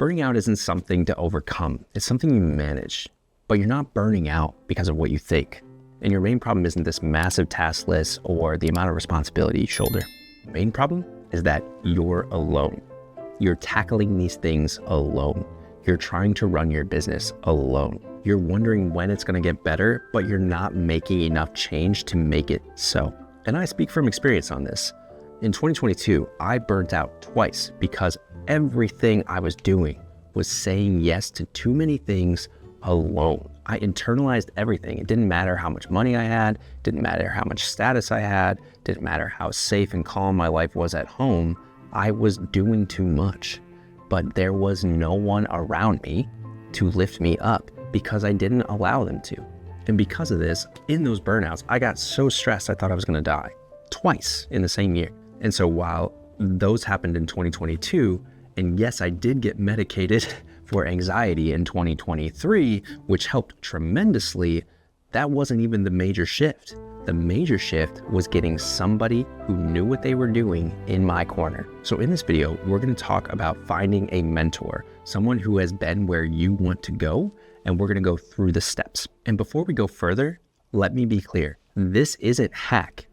Burning out isn't something to overcome. It's something you manage, but you're not burning out because of what you think. And your main problem isn't this massive task list or the amount of responsibility you shoulder. The main problem is that you're alone. You're tackling these things alone. You're trying to run your business alone. You're wondering when it's going to get better, but you're not making enough change to make it so. And I speak from experience on this. In 2022, I burnt out twice because everything I was doing was saying yes to too many things alone. I internalized everything. It didn't matter how much money I had, didn't matter how much status I had, didn't matter how safe and calm my life was at home. I was doing too much, but there was no one around me to lift me up because I didn't allow them to. And because of this, in those burnouts, I got so stressed I thought I was gonna die twice in the same year. And so while those happened in 2022, and yes, I did get medicated for anxiety in 2023, which helped tremendously, that wasn't even the major shift. The major shift was getting somebody who knew what they were doing in my corner. So in this video, we're gonna talk about finding a mentor, someone who has been where you want to go, and we're gonna go through the steps. And before we go further, let me be clear, this isn't hack.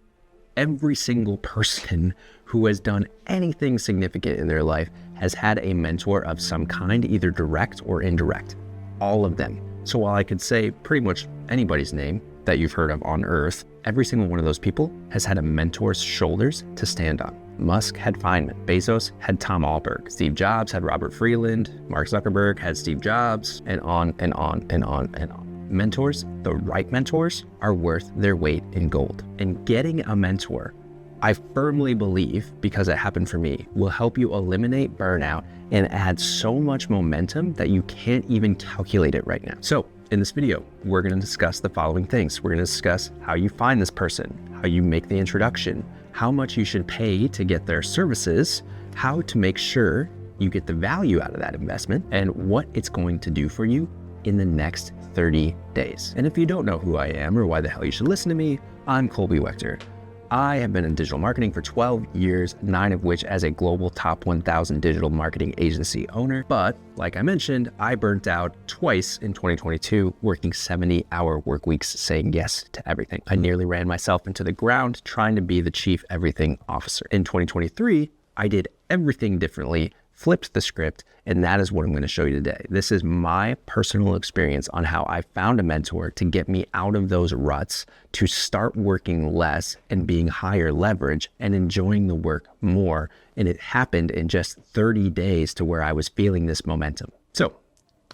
Every single person who has done anything significant in their life has had a mentor of some kind, either direct or indirect. All of them. So while I could say pretty much anybody's name that you've heard of on earth, every single one of those people has had a mentor's shoulders to stand on. Musk had Feynman, Bezos had Tom Alberg, Steve Jobs had Robert Freeland, Mark Zuckerberg had Steve Jobs, and on and on and on and on. Mentors, the right mentors, are worth their weight in gold. And getting a mentor, I firmly believe, because it happened for me, will help you eliminate burnout and add so much momentum that you can't even calculate it right now. So in this video, we're gonna discuss the following things. We're gonna discuss how you find this person, how you make the introduction, how much you should pay to get their services, how to make sure you get the value out of that investment, and what it's going to do for you in the next 30 days. And if you don't know who I am or why the hell you should listen to me, I'm Colby Wechter. I have been in digital marketing for 12 years, 9 of which as a global top 1,000 digital marketing agency owner. But like I mentioned, I burnt out twice in 2022, working 70-hour work weeks, saying yes to everything. I nearly ran myself into the ground trying to be the chief everything officer. In 2023, I did everything differently, flipped the script, and that is what I'm going to show you today. This is my personal experience on how I found a mentor to get me out of those ruts, to start working less and being higher leverage and enjoying the work more. And it happened in just 30 days to where I was feeling this momentum. So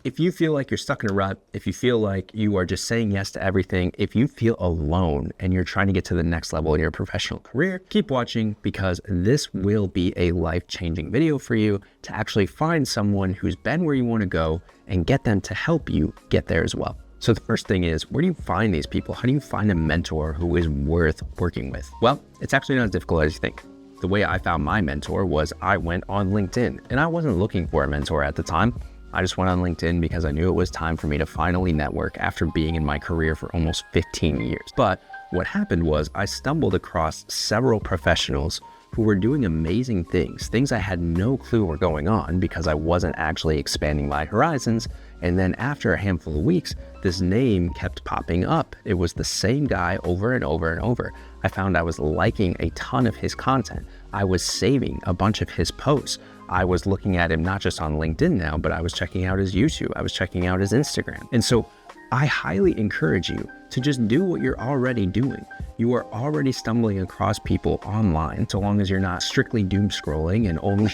if you feel like you're stuck in a rut, if you feel like you are just saying yes to everything, if you feel alone and you're trying to get to the next level in your professional career, keep watching, because this will be a life-changing video for you to actually find someone who's been where you want to go and get them to help you get there as well. So the first thing is, where do you find these people? How do you find a mentor who is worth working with? Well, it's actually not as difficult as you think. The way I found my mentor was I went on LinkedIn, and I wasn't looking for a mentor at the time. I just went on LinkedIn because I knew it was time for me to finally network after being in my career for almost 15 years. But what happened was I stumbled across several professionals who were doing amazing things I had no clue were going on because I wasn't actually expanding my horizons. And then after a handful of weeks, this name kept popping up. It was the same guy over and over and over. I found I was liking a ton of his content. I was saving a bunch of his posts. I was looking at him not just on LinkedIn now, but I was checking out his YouTube. I was checking out his Instagram. And so I highly encourage you to just do what you're already doing. You are already stumbling across people online, so long as you're not strictly doom scrolling and only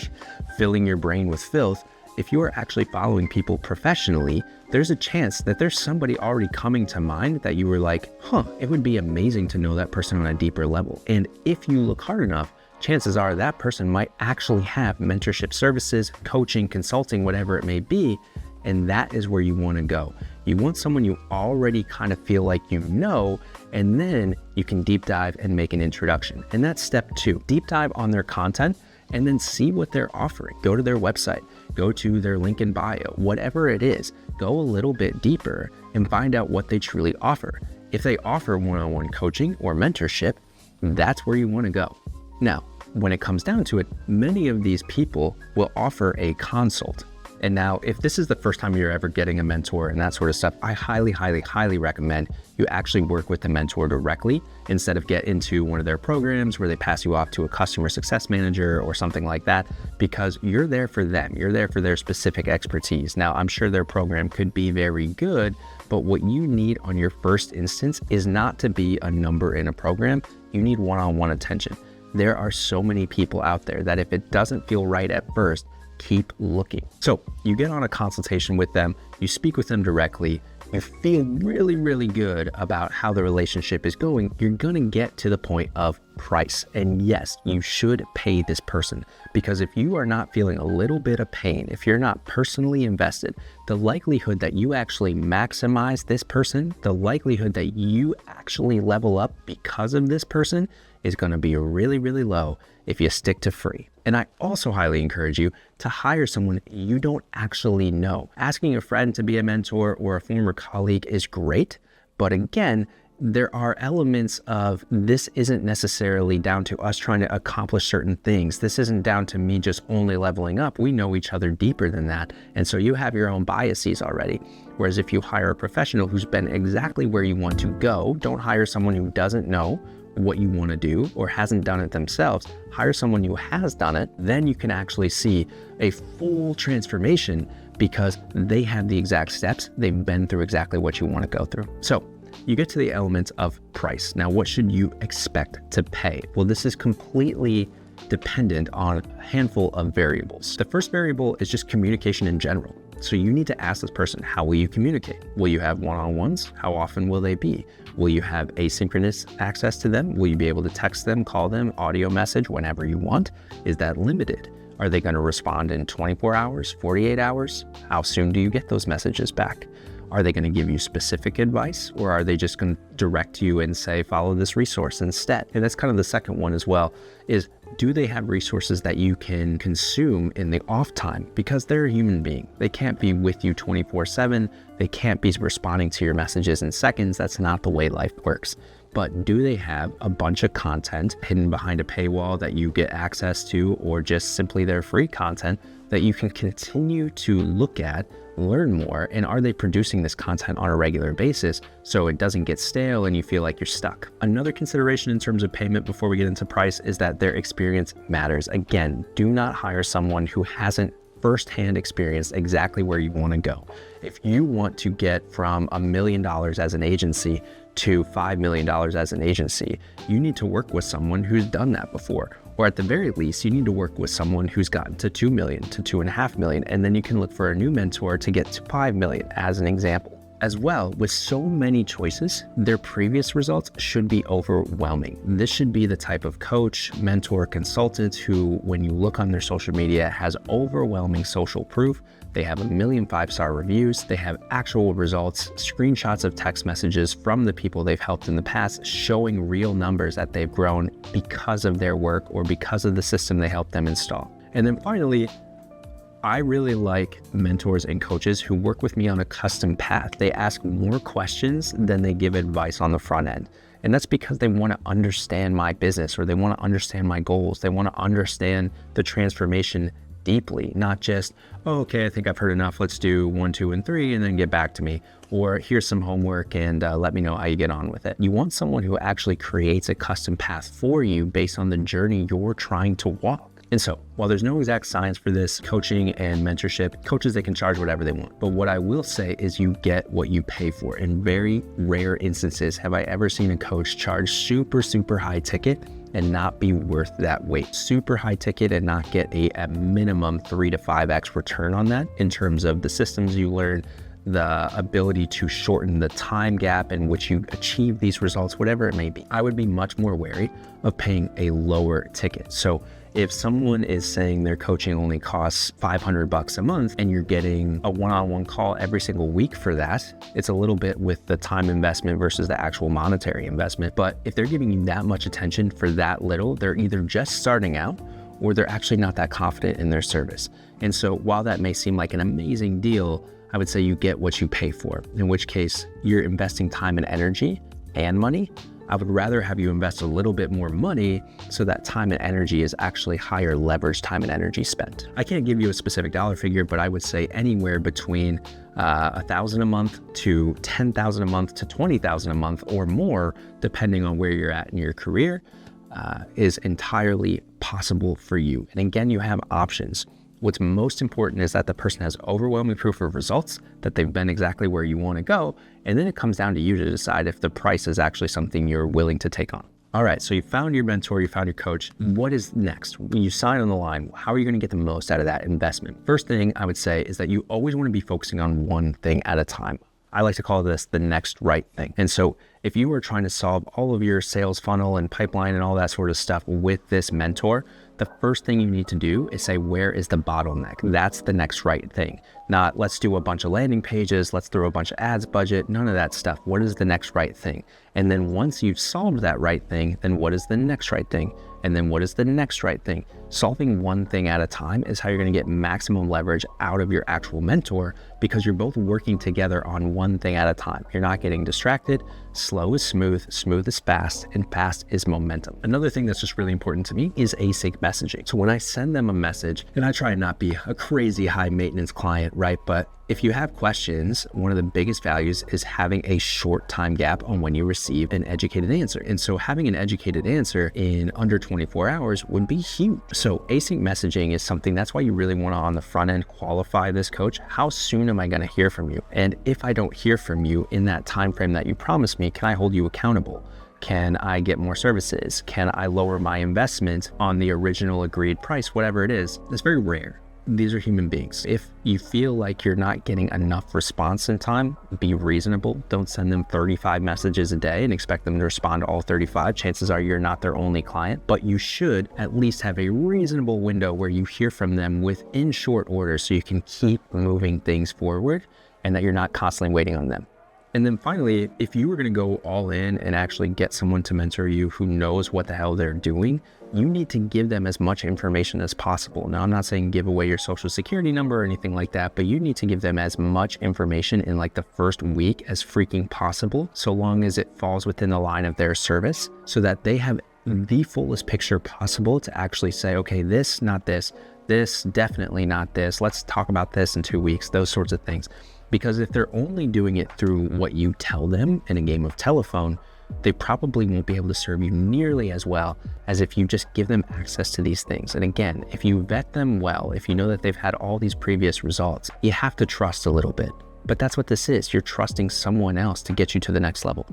filling your brain with filth. If you are actually following people professionally, there's a chance that there's somebody already coming to mind that you were like, it would be amazing to know that person on a deeper level. And if you look hard enough, chances are that person might actually have mentorship services, coaching, consulting, whatever it may be, and that is where you want to go. You want someone you already kind of feel like you know, and then you can deep dive and make an introduction. And that's step 2. Deep dive on their content and then see what they're offering. Go to their website, go to their link in bio, whatever it is. Go a little bit deeper and find out what they truly offer. If they offer one-on-one coaching or mentorship, that's where you want to go. Now, when it comes down to it, many of these people will offer a consult. And now, if this is the first time you're ever getting a mentor and that sort of stuff, I highly, highly, highly recommend you actually work with the mentor directly instead of get into one of their programs where they pass you off to a customer success manager or something like that, because you're there for them. You're there for their specific expertise. Now, I'm sure their program could be very good, but what you need on your first instance is not to be a number in a program. You need one-on-one attention. There are so many people out there that if it doesn't feel right at first, keep looking. So you get on a consultation with them, you speak with them directly, you feel really, really good about how the relationship is going, you're gonna get to the point of price. And yes, you should pay this person, because if you are not feeling a little bit of pain, if you're not personally invested, the likelihood that you actually maximize this person, the likelihood that you actually level up because of this person is gonna be really, really low if you stick to free. And I also highly encourage you to hire someone you don't actually know. Asking a friend to be a mentor or a former colleague is great, but again, there are elements of this isn't necessarily down to us trying to accomplish certain things. This isn't down to me just only leveling up. We know each other deeper than that. And so you have your own biases already. Whereas if you hire a professional who's been exactly where you want to go, don't hire someone who doesn't know what you want to do or hasn't done it themselves. Hire someone who has done it. Then you can actually see a full transformation because they have the exact steps. They've been through exactly what you want to go through. So you get to the elements of price. Now, what should you expect to pay? Well, this is completely dependent on a handful of variables. The first variable is just communication in general. So you need to ask this person, how will you communicate? Will you have one-on-ones? How often will they be? Will you have asynchronous access to them? Will you be able to text them, call them, audio message whenever you want? Is that limited? Are they going to respond in 24 hours, 48 hours? How soon do you get those messages back? Are they going to give you specific advice, or are they just going to direct you and say, follow this resource instead? And that's kind of the second one as well, is do they have resources that you can consume in the off time? Because they're a human being. They can't be with you 24/7. They can't be responding to your messages in seconds. That's not the way life works. But do they have a bunch of content hidden behind a paywall that you get access to, or just simply their free content that you can continue to look at, learn more, and are they producing this content on a regular basis so it doesn't get stale and you feel like you're stuck? Another consideration in terms of payment before we get into price is that their experience matters. Again, do not hire someone who hasn't firsthand experienced exactly where you want to go. If you want to get from $1 million as an agency to $5 million as an agency, you need to work with someone who's done that before. Or at the very least, you need to work with someone who's gotten to 2 million, to 2.5 million, and then you can look for a new mentor to get to 5 million as an example. As well, with so many choices, their previous results should be overwhelming. This should be the type of coach, mentor, consultant who, when you look on their social media, has overwhelming social proof. They have 1 million 5-star reviews. They have actual results, screenshots of text messages from the people they've helped in the past, showing real numbers that they've grown because of their work or because of the system they helped them install. And then finally, I really like mentors and coaches who work with me on a custom path. They ask more questions than they give advice on the front end. And that's because they want to understand my business, or they want to understand my goals. They want to understand the transformation deeply, not just, oh, okay, I think I've heard enough. Let's do 1, 2, and 3, and then get back to me. Or here's some homework and let me know how you get on with it. You want someone who actually creates a custom path for you based on the journey you're trying to walk. And so, while there's no exact science for this coaching and mentorship, coaches, they can charge whatever they want. But what I will say is you get what you pay for. In very rare instances have I ever seen a coach charge super, super high ticket and not be worth that weight. Super high ticket and not get at minimum 3 to 5x return on that in terms of the systems you learn, the ability to shorten the time gap in which you achieve these results, whatever it may be. I would be much more wary of paying a lower ticket. So if someone is saying their coaching only costs $500 a month and you're getting a one-on-one call every single week for that, it's a little bit with the time investment versus the actual monetary investment. But if they're giving you that much attention for that little, they're either just starting out or they're actually not that confident in their service. And so while that may seem like an amazing deal, I would say you get what you pay for, in which case you're investing time and energy and money. I would rather have you invest a little bit more money so that time and energy is actually higher leverage time and energy spent. I can't give you a specific dollar figure, but I would say anywhere between $1,000 a month to $10,000 a month to $20,000 a month or more, depending on where you're at in your career, is entirely possible for you. And again, you have options. What's most important is that the person has overwhelming proof of results, that they've been exactly where you want to go, and then it comes down to you to decide if the price is actually something you're willing to take on. All right, so you found your mentor, you found your coach. What is next? When you sign on the line, how are you going to get the most out of that investment? First thing I would say is that you always want to be focusing on one thing at a time. I like to call this the next right thing. And so if you are trying to solve all of your sales funnel and pipeline and all that sort of stuff with this mentor, the first thing you need to do is say, where is the bottleneck? That's the next right thing. Not let's do a bunch of landing pages, let's throw a bunch of ads budget, none of that stuff. What is the next right thing? And then once you've solved that right thing, then what is the next right thing? And then what is the next right thing? Solving one thing at a time is how you're going to get maximum leverage out of your actual mentor, because you're both working together on one thing at a time. You're not getting distracted. Slow is smooth, smooth is fast, and fast is momentum. Another thing that's just really important to me is async messaging. So when I send them a message, and I try and not be a crazy high maintenance client, right? But if you have questions, one of the biggest values is having a short time gap on when you receive an educated answer. And so having an educated answer in under 24 hours would be huge. So async messaging is something, that's why you really want to on the front end qualify this coach. How soon am I going to hear from you? And if I don't hear from you in that time frame that you promised me, can I hold you accountable? Can I get more services? Can I lower my investment on the original agreed price? Whatever it is, it's very rare. These are human beings. If you feel like you're not getting enough response in time, be reasonable. Don't send them 35 messages a day and expect them to respond to all 35. Chances are you're not their only client, but you should at least have a reasonable window where you hear from them within short order so you can keep moving things forward and that you're not constantly waiting on them. And then finally, if you were going to go all in and actually get someone to mentor you who knows what the hell they're doing, you need to give them as much information as possible. Now, I'm not saying give away your social security number or anything like that, but you need to give them as much information in like the first week as freaking possible, so long as it falls within the line of their service, so that they have the fullest picture possible to actually say, okay, this, not this, this, definitely not this, let's talk about this in 2 weeks, those sorts of things. Because if they're only doing it through what you tell them in a game of telephone, they probably won't be able to serve you nearly as well as if you just give them access to these things. And again, if you vet them well, if you know that they've had all these previous results, you have to trust a little bit. But that's what this is. You're trusting someone else to get you to the next level.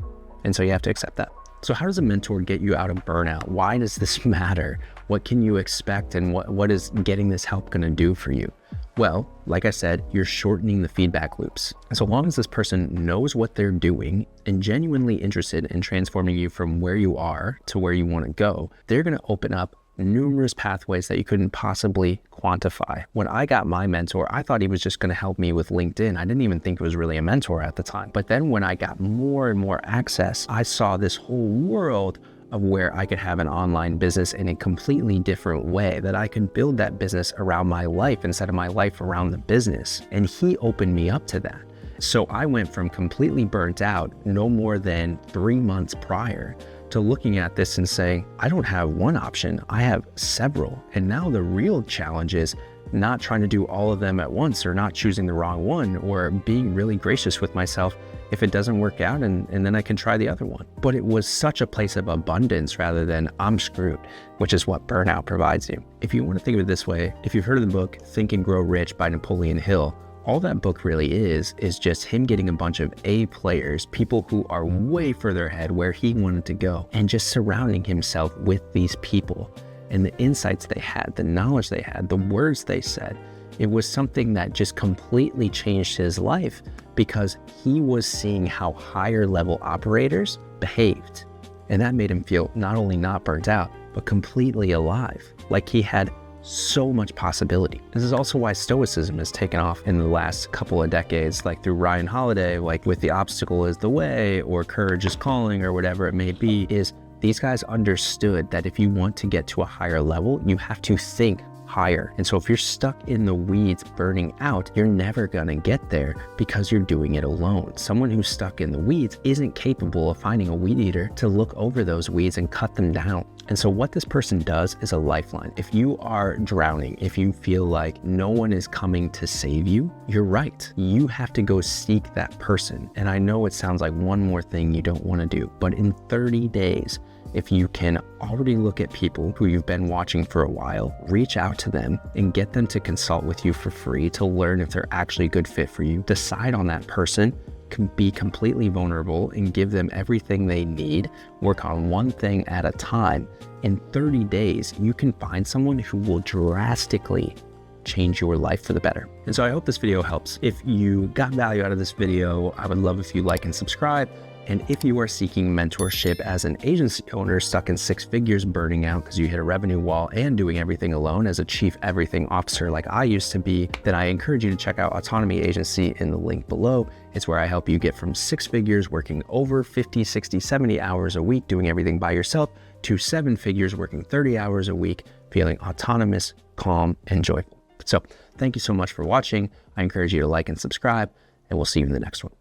And so you have to accept that. So how does a mentor get you out of burnout? Why does this matter? What can you expect? And what is getting this help going to do for you? Well, like I said, you're shortening the feedback loops. And so long as this person knows what they're doing and genuinely interested in transforming you from where you are to where you want to go, they're going to open up numerous pathways that you couldn't possibly quantify. When I got my mentor, I thought he was just going to help me with LinkedIn. I didn't even think it was really a mentor at the time. But then when I got more and more access, I saw this whole world of where I could have an online business in a completely different way, that I could build that business around my life instead of my life around the business. And he opened me up to that. So I went from completely burnt out no more than 3 months prior to looking at this and saying, I don't have one option, I have several. And now the real challenge is not trying to do all of them at once, or not choosing the wrong one, or being really gracious with myself if it doesn't work out, and then I can try the other one. But it was such a place of abundance rather than I'm screwed, which is what burnout provides you. If you want to think of it this way, if you've heard of the book Think and Grow Rich by Napoleon Hill, all that book really is just him getting a bunch of A players, people who are way further ahead where he wanted to go, and just surrounding himself with these people and the insights they had, the knowledge they had, the words they said. It was something that just completely changed his life, because he was seeing how higher level operators behaved. And that made him feel not only not burnt out, but completely alive, like he had so much possibility. This is also why Stoicism has taken off in the last couple of decades, like through Ryan Holiday, like with The Obstacle is the Way, or Courage is Calling, or whatever it may be, is these guys understood that if you want to get to a higher level, you have to think higher. And so if you're stuck in the weeds burning out, you're never gonna get there because you're doing it alone. Someone who's stuck in the weeds isn't capable of finding a weed eater to look over those weeds and cut them down. And so what this person does is a lifeline. If you are drowning, if you feel like no one is coming to save you, you're right. You have to go seek that person. And I know it sounds like one more thing you don't want to do, but in 30 days, if you can already look at people who you've been watching for a while, reach out to them and get them to consult with you for free to learn if they're actually a good fit for you, decide on that person, can be completely vulnerable and give them everything they need, work on one thing at a time. In 30 days, you can find someone who will drastically change your life for the better. And so I hope this video helps. If you got value out of this video, I would love if you like and subscribe. And if you are seeking mentorship as an agency owner stuck in 6 figures burning out because you hit a revenue wall and doing everything alone as a chief everything officer like I used to be, then I encourage you to check out Autonomy Agency in the link below. It's where I help you get from 6 figures working over 50, 60, 70 hours a week doing everything by yourself to 7 figures working 30 hours a week, feeling autonomous, calm, and joyful. So thank you so much for watching. I encourage you to like and subscribe, and we'll see you in the next one.